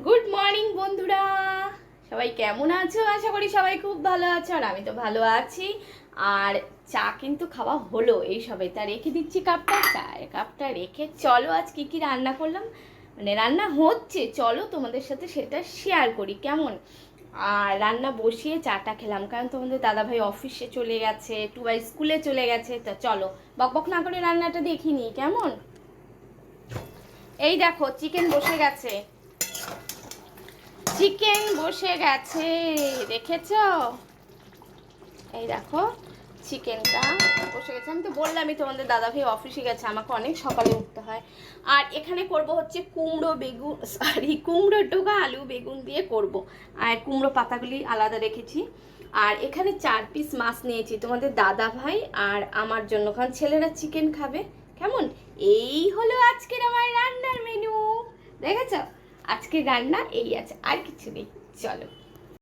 Good morning বন্ধুরা, সবাই কেমন আছো? আশা করি সবাই খুব ভালো আছো, আর আমি তো ভালো আছি। আর চা কিন্তু খাওয়া হলো এই সবে, তা রেখে দিচ্ছি কাপটা, চায়ের কাপটা রেখে চলো আজ কি কি রান্না করলাম, মানে রান্না হচ্ছে, চলো তোমাদের সাথে সেটা শেয়ার করি কেমন। আর রান্না বসিয়ে চাটা খেলাম, কারণ তোমাদের দাদাভাই অফিসে চলে গেছে, টুবাই স্কুলে চলে গেছে, তা চলো বকবক না করে রান্নাটা দেখিনি কেমন। এই দেখো চিকেন বসে গেছে, চিকেন বসে গেছে, দেখেছো? এই দেখো চিকেনটা বসে গেছে। আমি তো বললামই তোমাদের দাদাভাই অফিসে গেছে, আমাকে অনেক সকালে উঠতে হয়। আর এখানে করব হচ্ছে কুমড়ো বেগুন, সরি কুমড়ো ডোকা আলু বেগুন দিয়ে করব। আর কুমড়ো পাতাগুলি আলাদা রেখেছি। আর এখানে 4 পিস মাছ নিয়েছি তোমাদের দাদাভাই আর আমার জন্য, কারণ ছেলেরা চিকেন খাবে কেমন। এই হলো আজকের আমার রান্নার মেনু, দেখেছো? আজকে রান্না এই আছে, আর কিছু নেই, চলো।